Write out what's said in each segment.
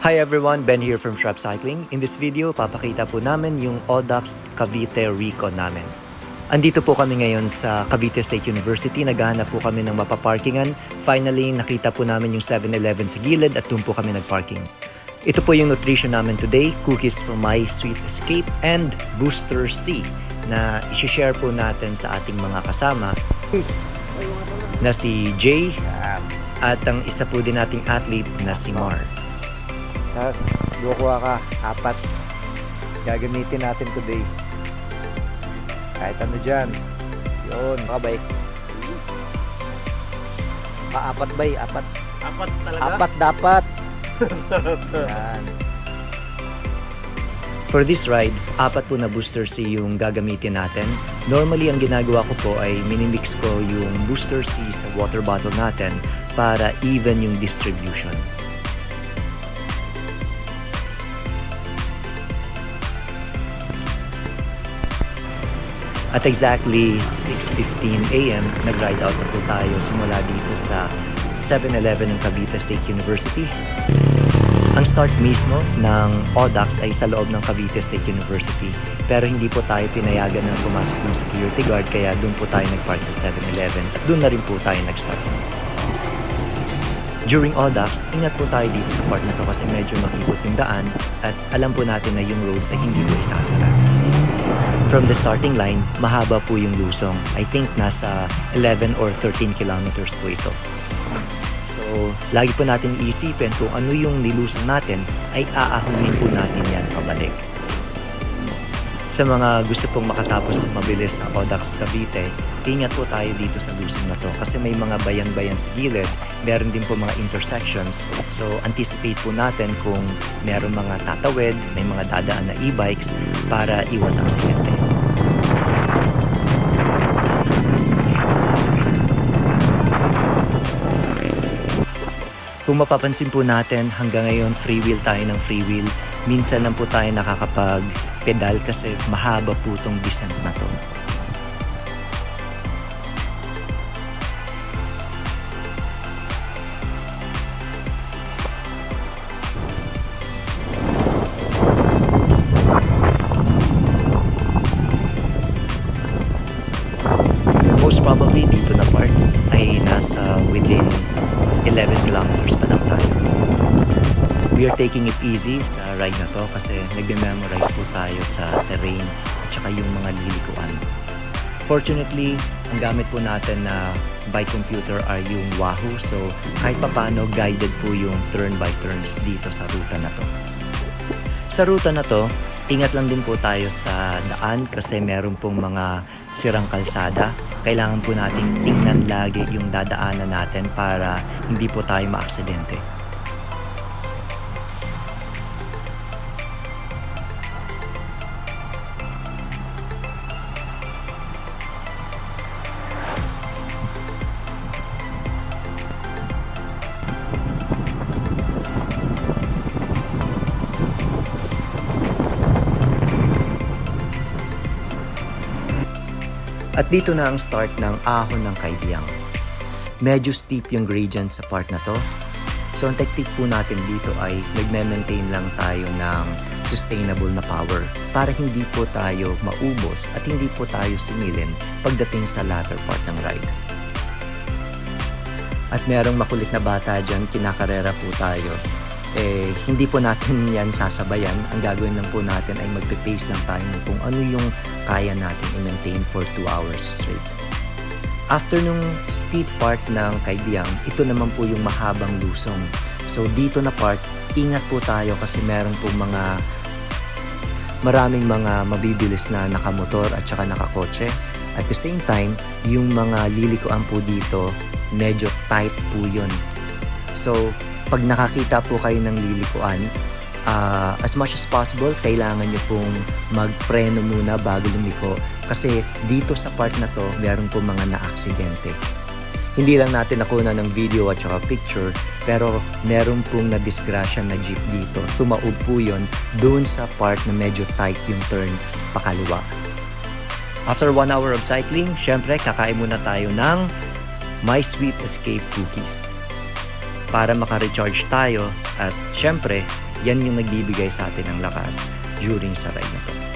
Hi everyone, Ben here from Shrub Cycling. In this video, papakita po namin yung Audax Cavite Recon namin. Andito po kami ngayon sa Cavite State University. Naghahanap po kami ng mapaparkingan. Finally, nakita po namin yung 7-Eleven sa gilid at doon po kami nagparking. Ito po yung nutrition namin today, cookies from My Sweet Escape and Booster C na isi-share po natin sa ating mga kasama na si Jay at ang isa po din nating athlete na si Mar. Kukuha ka, 4. Gagamitin natin today. Kahit ano dyan. Yun, makabay. 4 bay, 4. 4 talaga? 4 dapat. Yan. For this ride, 4 po na Booster C yung gagamitin natin. Normally, ang ginagawa ko po ay minimix ko yung Booster C sa water bottle natin para even yung distribution. At exactly 6:15 AM, nag-ride out na po tayo simula dito sa 7-Eleven ng Cavite State University. Ang start mismo ng Audax ay sa loob ng Cavite State University. Pero hindi po tayo pinayagan na pumasok ng security guard kaya doon po tayo nag-park sa 7-Eleven at doon na rin po tayo nag-start. During Audax, ingat po tayo dito sa part na to kasi medyo makikot yung daan at alam po natin na yung roads ay hindi po isasara. From the starting line, mahaba po yung lusong. I think nasa 11 or 13 kilometers po ito. So, lagi po natin iisipin kung ano yung nilusong natin ay aahunin po natin yan pabalik. Sa mga gusto pong makatapos ng mabilis sa Audax Cavite, ingat po tayo dito sa lusong na to kasi may mga bayan-bayan sa gilid, meron din po mga intersections. So, anticipate po natin kung meron mga tatawid, may mga dadaan na e-bikes para iwas aksidente. Kung mapapansin po natin, hanggang ngayon free wheel tayo ng free wheel. Minsan lang po tayo nakakapag-pedal kasi mahaba po itong descent na to. Most probably dito na part ay nasa within 11 kilometers pa lang tayo. We are taking it easy sa ride na to kasi nagme-memorize po tayo sa terrain at saka yung mga lilikuan. Fortunately, ang gamit po natin na bike computer ay yung Wahoo, so kahit papano guided po yung turn by turns dito sa ruta na to. Sa ruta na to, ingat lang din po tayo sa daan kasi meron pong mga sirang kalsada. Kailangan po nating tingnan lagi yung dadaanan natin para hindi po tayo maaksidente. At dito na ang start ng ahon ng Kaibiyang. Medyo steep yung gradient sa part na to. So ang technique po natin dito ay nagme-maintain lang tayo ng sustainable na power para hindi po tayo maubos at hindi po tayo singilin pagdating sa latter part ng ride. At merong makulit na bata dyan, kinakarera po tayo. Hindi po natin yan sasabayan. Ang gagawin lang po natin ay magpe-pace lang tayo kung ano yung kaya natin i-maintain for 2 hours straight. After nung steep part ng Kaibiyang, ito naman po yung mahabang lusong. So dito na part, ingat po tayo kasi meron po maraming mga mabibilis na nakamotor at saka nakakotse. At the same time, yung mga lilikuan po dito, medyo tight po yun. So, pag nakakita po kayo ng lilikuan, as much as possible, kailangan nyo pong magpreno muna bago lumiko kasi dito sa part na to, meron po mga na-aksidente. Hindi lang natin nakuna ng video at saka picture, pero meron pong na-disgrasya na jeep dito. Tumaob po yun doon sa part na medyo tight yung turn pakaliwa. After 1 hour of cycling, syempre kakain muna tayo ng My Sweet Escape cookies para maka-recharge tayo at syempre yan yung nagbibigay sa atin ng lakas during sa ride na to.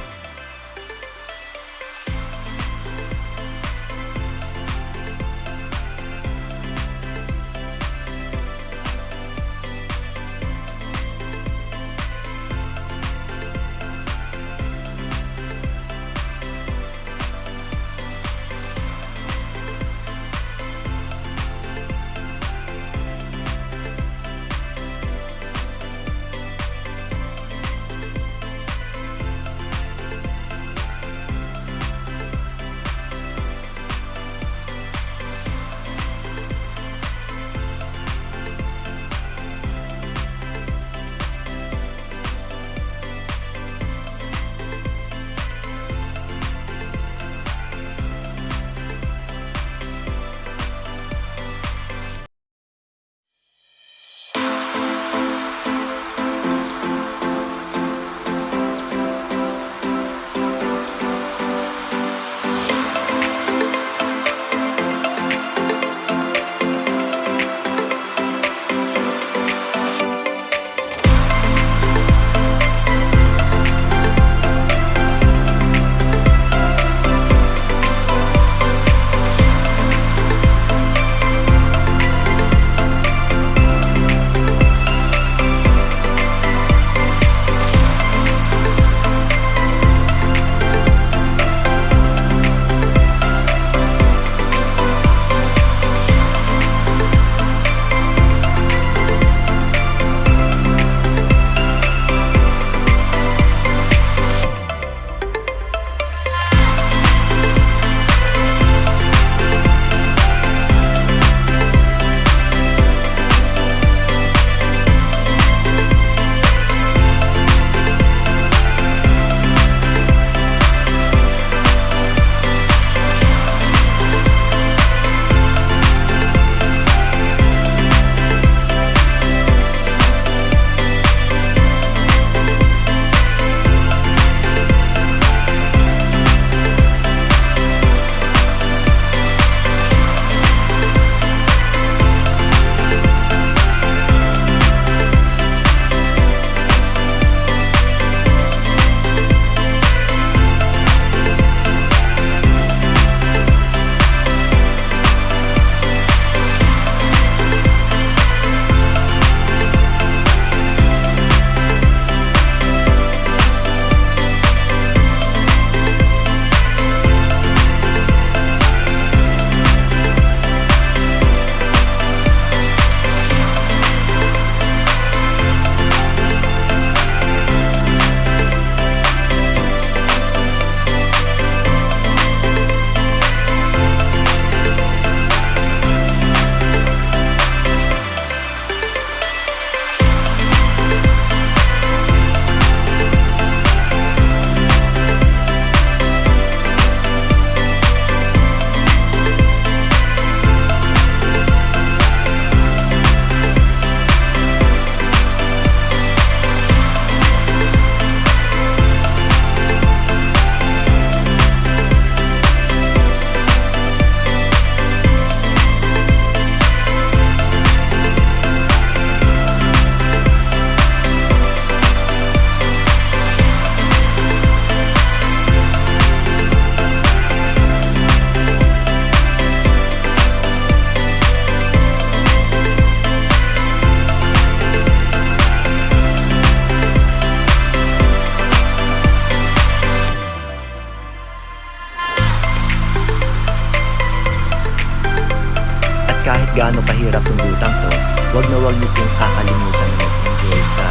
kahit gaano kahirap tong rutang to, wag na wag niyo pong kakalimutan na mag-enjoy sa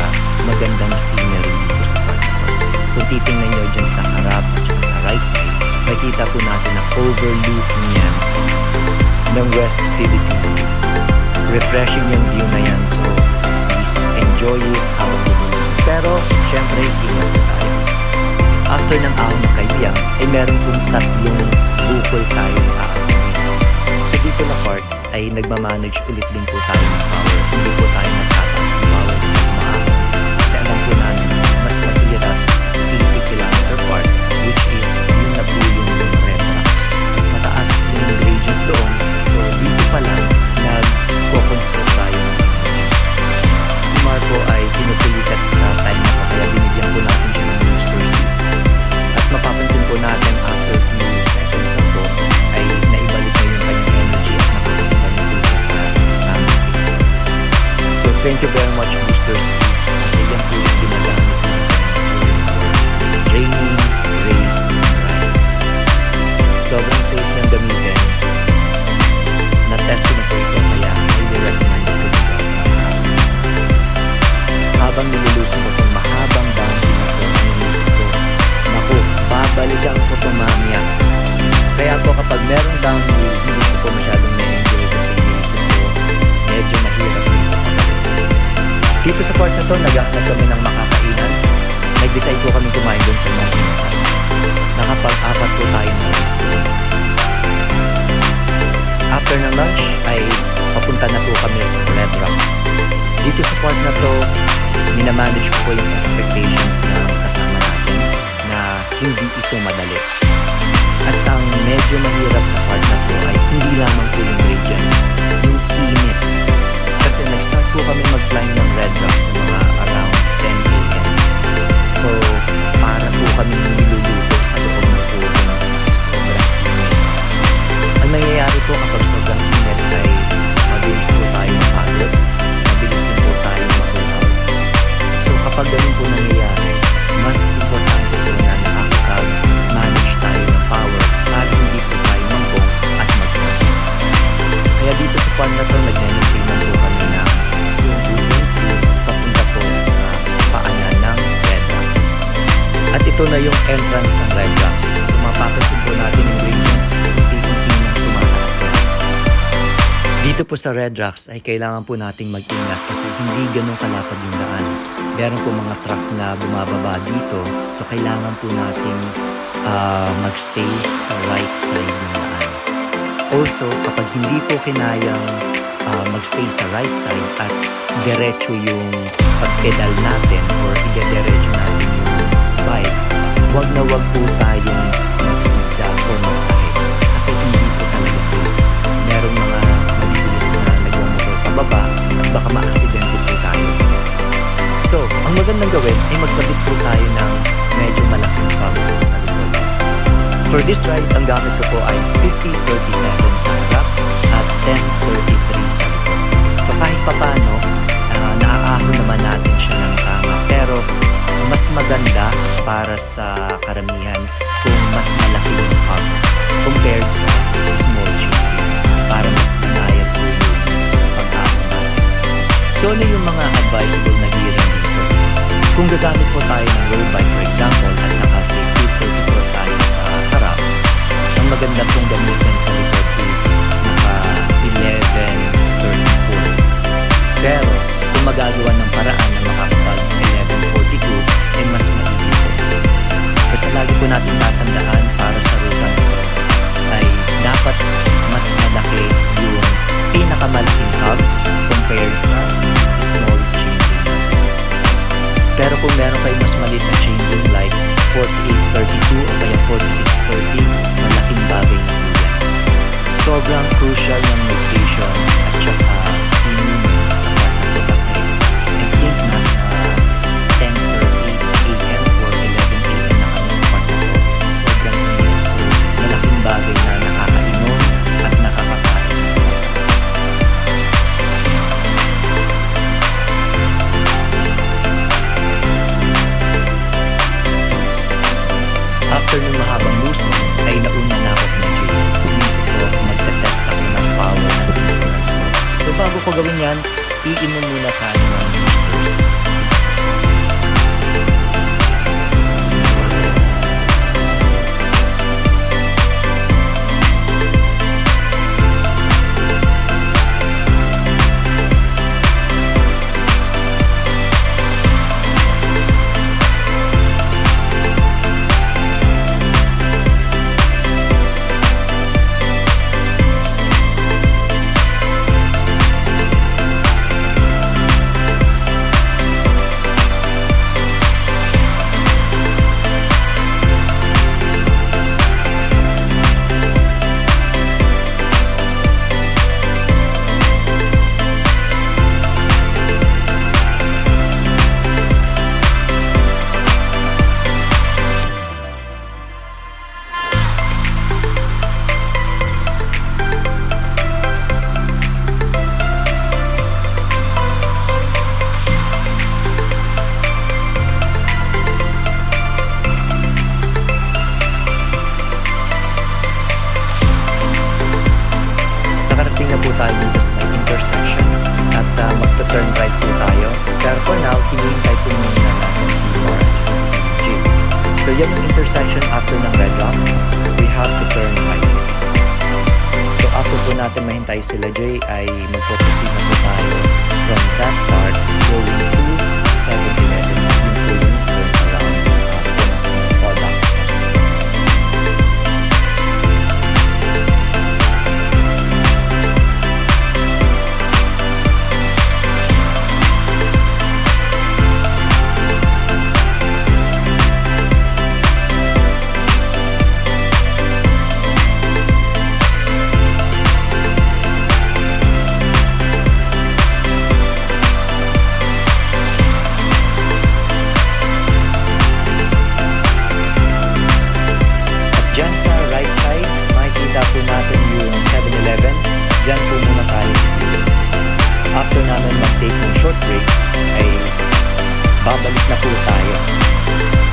magandang scenery dito sa park na to. Kung titingnan nyo dyan sa harap at saka sa right side, makita po natin na overlook niyan ng West Philippine Sea. Refreshing yung view na yan, so please enjoy it habang lululusog. Pero, syempre, ingat po tayo. After ng ahon ng Kaibiyang, ay meron pong tatlong bukol tayong aabunin. Sa dito na park, ay nagmamanage ulit din po tayo ng power. Hindi po tayo magtataas ng power ng maahon. Kasi alam po namin na mas mahirap sa 80 km park, which is yun na po yung red rocks. Mas mataas yung gradient doon, so dito pa lang nag-conserve tayo ng energy. Si Marco ay pinupulikat sa So thank you very much Boosters kasi yan po yung ginagamit natin during training, race, and rides. Sobrang safe niyang gamitin. Na-test ko na po ito kaya highly recommended ko dito sa mga athletes natin. Habang nilulusin ko itong mahabang downhill na ito, inisip ko, naku, babalikan ko ito mamaya. Kaya po kapag merong downhill, hindi ko po masyadong na-enjoy kasi inisip ko, medyo mahirap dito pabalik. Dito sa part na to, naghahanap kami ng makakainan. Nag-decide po kami kumain doon sa Mountain Masal. Nakapag-apat po tayo ng restaurant. After ng lunch ay papunta na po kami sa Red Rocks. Dito sa part na to, minamanage ko po yung expectations ng kasama natin na hindi ito madali. At ang medyo mahirap sa part na to ay hindi lamang po yung gradient, yung init. Kasi nag-start po kami mag-climb ng Red Rocks sa mga around 10 a.m. So, para po kami niluluto sa loob ng tubig kasi sobrang init. Ang nangyayari po kapag sobrang init ay mabilis po tayo mapagod, mabilis din po tayo mabuhaw. So, kapag ganun po nangyayari, mas importante po na nakakapag-manage tayo ng power para hindi po tayo manggong at mag-practice. Kaya dito sa part na to, nag-maintain po kami na Sunggusan through papunta po sa paanan ng Red Rocks. At ito na yung entrance ng Red Rocks. So mapapansin po natin yung gradient, unti-unti nang tumataas yan. Dito po sa Red Rocks ay kailangan po nating mag-ingat kasi hindi ganun kalapad yung daan. Meron po mga truck na bumababa dito, so kailangan po nating magstay sa right side ng daan. Also, kapag hindi po kinayang magstay sa right side at diretso yung pagpedal natin or i-diretso natin yung bike, wag na wag po tayong mag-zigzag or mag-ahit kasi hindi po talaga safe. Merong mga mabibilis na nagmamotor pababa at baka ma-aksidente po tayo. So, ang magandang gawin ay magkabit po tayo ng medyo malaking pumps sa likod. For this ride, ang gamit ko po ay 50-37 sa harap at 10-33 sa likod. So kahit papano, naaahon naman natin siya ng tama. Pero mas maganda para sa karamihan kung mas malaki yung pump compared sa small chip para mas manayad po yung pag-ahon natin. So ano yung mga advisable na gearing dito? Kung gagamit po tayo ng road bike for example at naka 50-34 tayo sa harap, ang maganda pong gamitin sa likod is naka 11-34. Pero kung magagawa ng paraan na makakapag 11-42 ay mas maigi po. Basta lagi po natin tatandaan para sa ruta nito ay dapat mas malaki yung pinakamalaking hubs compared sa small chain ring. Pero kung meron kayo mas maliit na chain ring like 48-32 o kaya 46-30, malaking bagay na po yan. Sobrang crucial ng location at saka inumin sa part na ito kasi I think nasa 10:30 a.m. or 11 a.m. na kami sa part na ito. Sobrang init. So, malaking bagay na nakakainom at nakakakain sa part na ito. After ng mahabang lusong, ay nauna na ako kina Jay. Inisip ko, magta-test ako ng power ng endurance ko. So bago ko gawin yan, iinom muna tayo ng boosters. yan yung intersection after ng red rock. We have to turn right. So after po natin mahintay sila Jay, ay magpo-proceed na po tayo from that part going to 7-Eleven. Yung po yung turn around products. Diyan sa right side, makikita po natin yung 7-Eleven. Diyan po muna tayo. After namin mag-take ng short break, ay babalik na po tayo.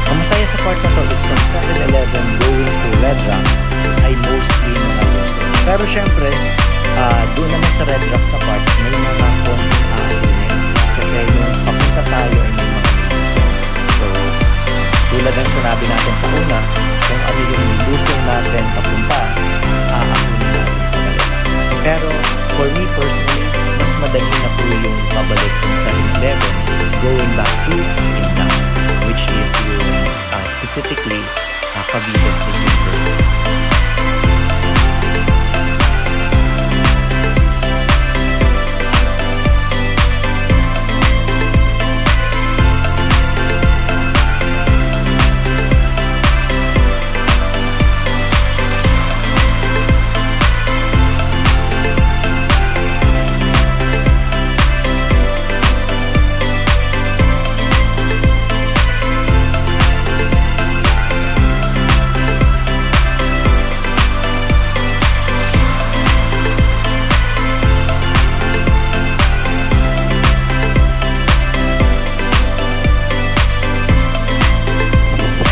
Ang masaya sa part na to is from 7-Eleven going to Red Rocks ay mostly mga luso. Pero syempre, doon naman sa Red Rocks sa part, may mga konting ahinin. Kasi nung papunta tayo ay may mga luso. So, tulad ng sinabi natin sa una, kung ano yung nilusong natin papunta, aakunin natin pabalik. Pero for me personally, mas madali na po yung pabalik from 7-Eleven going back to Indang, which is yung specifically Cavite State University.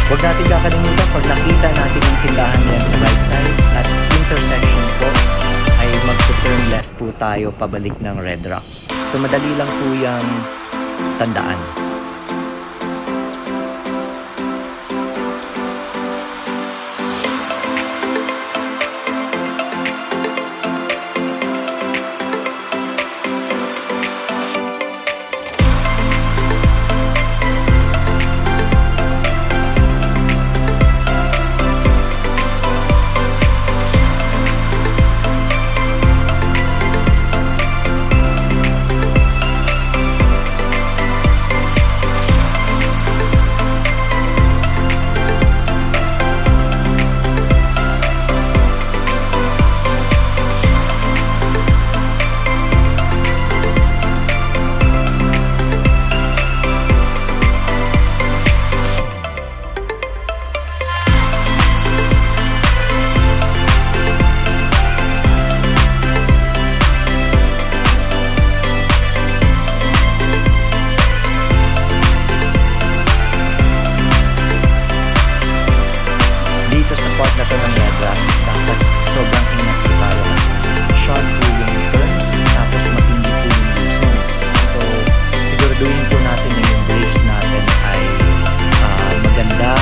Huwag natin kakalimutan pag nakita natin yung tindahan yan sa right side at intersection po ay mag-turn left po tayo pabalik ng Red Rocks. So madali lang po yung tandaan. Sa part na to ng Red Rocks, dapat sobrang ingat po tayo kasi short po yung turns, tapos matindi po yung lusong. So, siguraduhin po natin na yung brakes natin ay maganda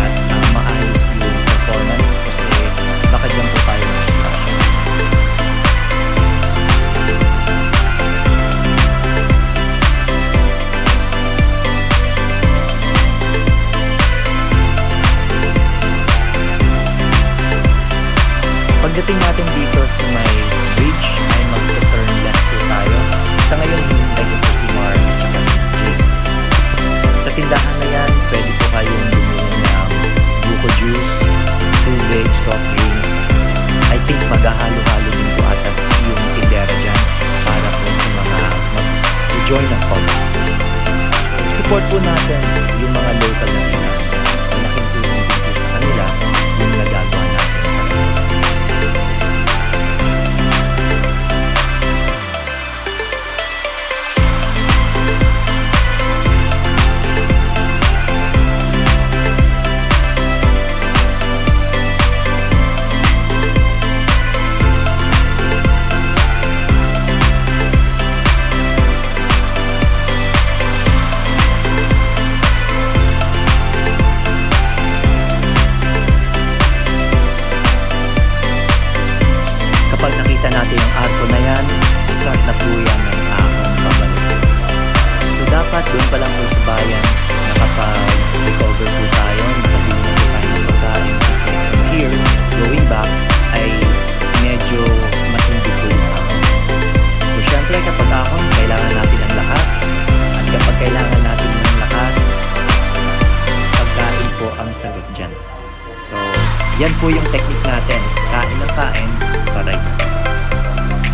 at maayos yung performance kasi baka dyan po tayo mag-splash. Pagdating natin dito sa may bridge ay mag-turn left po tayo. Sa ngayon, hinihintay ko po si Mar at saka si Jay. Sa tindahan na yan, pwede po kayong bumili ng buko juice, tubig, soft drinks. I think maghahalo-halo din po atas yung tindera dyan para po sa mga mag-join ng comments. So, support po natin yung mga local na tindahan. Malaking tulong din po sa kanila yung nagagawa natin sa kanila. kasalukuyan nakapag-recover po tayo, nakabili na po tayo ng pagkain kasi from here, going back ay medyo matindi po yung ahon. So syempre kapag ahon, kailangan natin ang lakas at kapag kailangan natin ng lakas, pagkain po ang sagot dyan. So yan po yung technique natin, kain ng kain sa ride.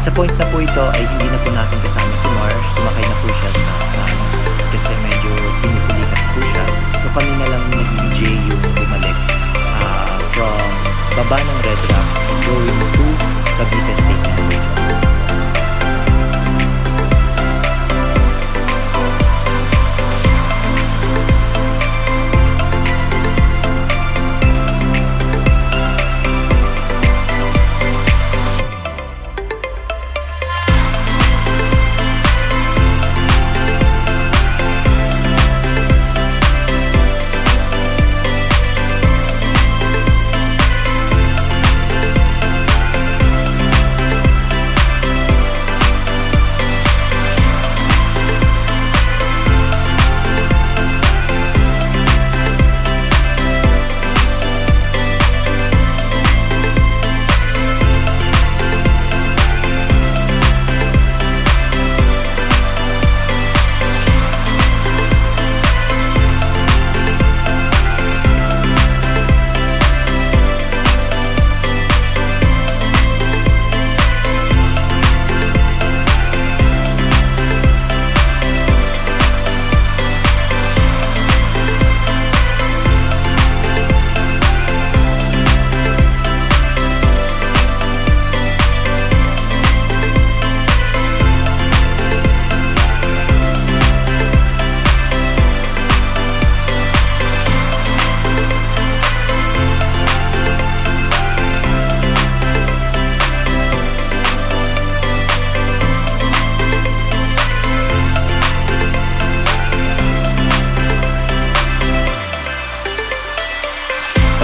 Sa point na po ito ay hindi na po natin kasama si Mar, sumakay na po siya sa kasi medyo pinupulikat po siya. So kami na lang ni DJ yung bumalik from baba ng Red Rocks going to Cavite State University.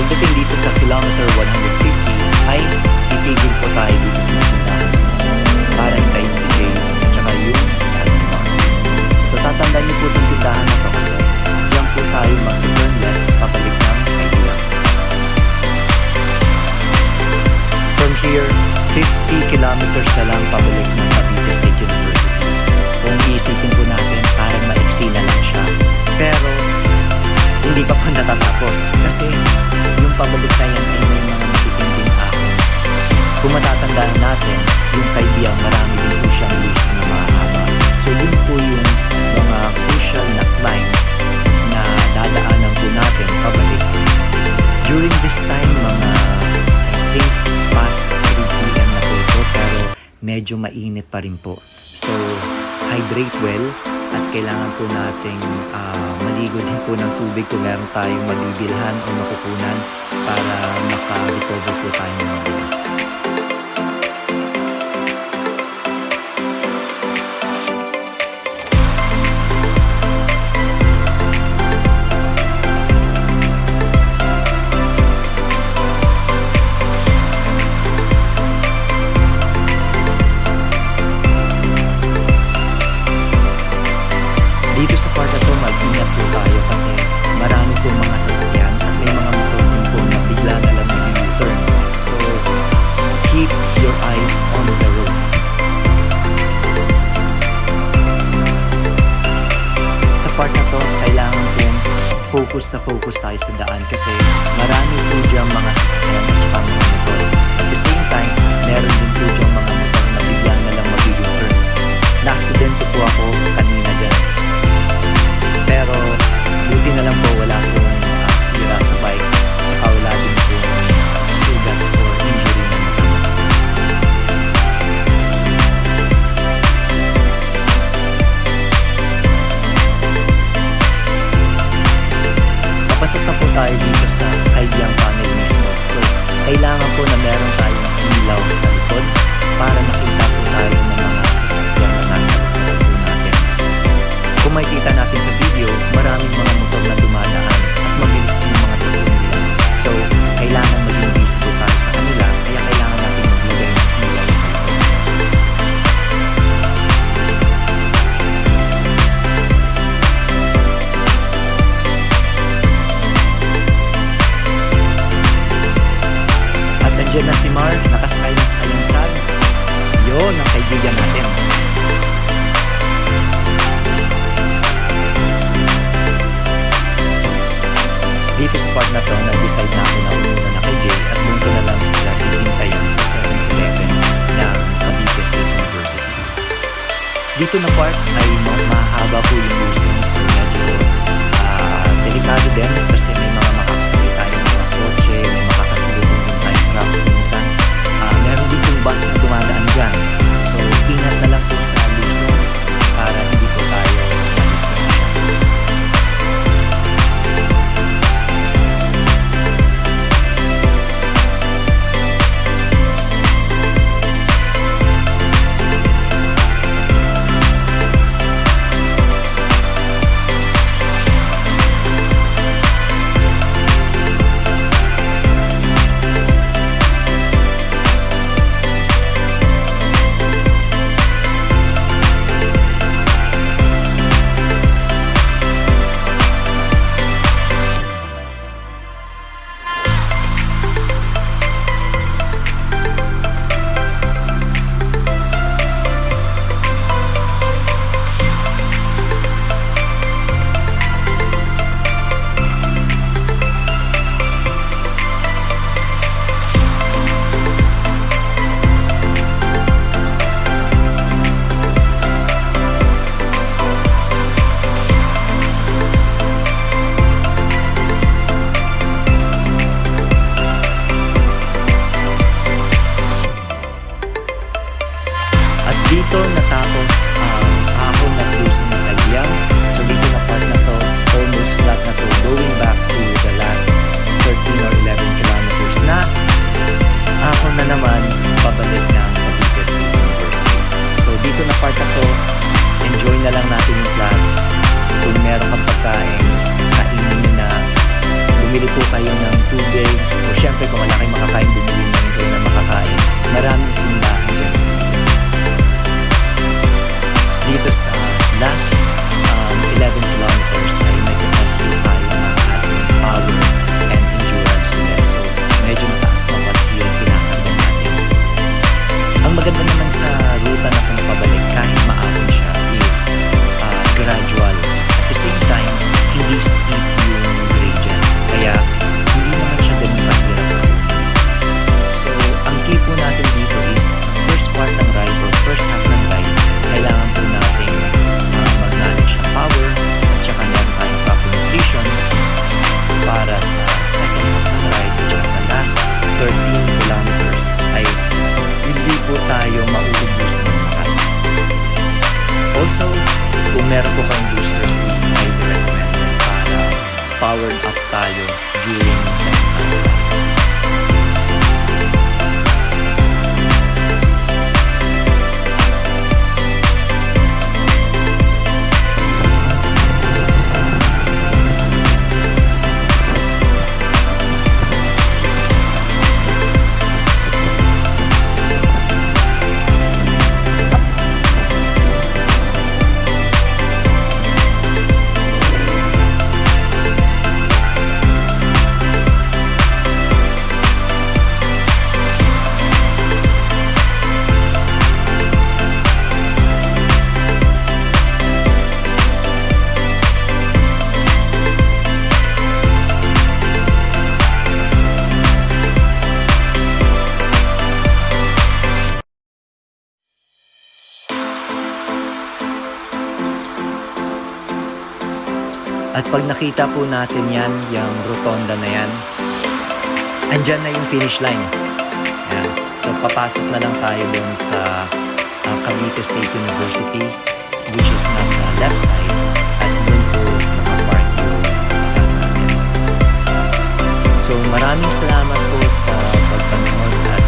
Pagdating dito sa kilometer 150 ay titigil po tayo dito sa tindahan para hintayin si Jay at saka yung sa Mar. So tatandaan niyo po itong tindahan na to kasi diyan po tayo mag-turn left pabalik ng Idea. From here, 50 kilometers na lang pabalik ng Cavite State University. Kung iisipin po natin parang maiksi na lang siya. Pero hindi pa po natatapos kasi yung pabalik na yan ay may mga matitinding ahon. Kung matatandaan natin, yung kay Biang marami din po siyang lusong na mahaba. So yun po yung mga crucial na climbs na dadaanan po natin pabalik. During this time, mga I think past 3 p.m. na po ito pero medyo mainit pa rin po. So hydrate well at kailangan po nating maligo din po ng tubig kung meron tayong mabibilhan o makukunan para maka-recover po tayo ng mabilis. Dito sa part na to, mag-ingat po tayo kasi marami po mga sasakyan at may mga motor din po na bigla na lang mag-U-turn. So, keep your eyes on the road. Sa part na to, kailangan pong focus tayo sa daan kasi marami po diyang mga sasakyan at saka mga motor. At the same time, meron din po diyang mga motor na bigla na lang mag-U-turn. Na-aksidente po ako kanina dyan. Pero buti na lang po wala pong sira sa bike tsaka wala din po sugat or injury na matama. Papasok na po tayo dito sa Kaibiang Tunnel mismo. So kailangan po na meron tayong ilaw sa likod para makita po tayo ng mga sasakyan na nasa likod po natin. Kung makikita natin sa video, maraming mga motor na dumadaan at mabilis yung mga takbo nila. So, kailangan maging visible tayo sa kanila, kaya kailangan natin maglagay ng ilaw sa likod. part na to, nag-decide na ako na umuna na kay Jay at doon ko na lang sila hihintayin sa 7-Eleven ng Cavite State University. Dito na part ay mahaba po yung lusong, so medyo delikado din kasi may mga makakasabay tayong mga kotse, may makakasalubong din tayong traffic minsan. Meron din pong bus na dumadaan dyan. So, ingat na lang po sa lusong para hindi po tayo ma-disconnect. Dito natapos ako nagluso ng Talyang. So dito na part na to, almost flat na to, going back to the last 13 or 11 kilometers na ako na naman pabalik ng Cavite State University. So dito na part na to, enjoy na lang natin yung flats. Kung meron kang pagkain, kainin nyo na, bumili po kayo ng tubig, o syempre kung wala kayong makakain, bumili na rin kayo ng makakain. Maraming tindahan dyan sa dito sa last 11 kilometers ay may capacity tayo ng ating power and endurance ulit. So, medyo mataas na watts yung pinakarga natin. Ang maganda naman sa ruta na kung pabalik kahit maapon siya is gradual. At the same time, hindi steep yung gradient. Kaya, hindi naman siya ganun mahirap. So, ang key po natin dito is sa first part ng ride or first half ng ride, kailangan po natin mag-manage ng power at saka meron tayong proper nutrition para sa second half ng ride at saka sa last 13 kilometers ay hindi po tayo mauubusan ng lakas. Also, kung meron po kayong booster seat, I recommend para powered up tayo during technical ride. At pag nakita po natin yan, yung rotonda na yan, andyan na yung finish line. Yan. So papasok na lang tayo dun sa Cavite State University, which is nasa left side, at dun po nakapark yung isa natin. So maraming salamat po sa pagpanood at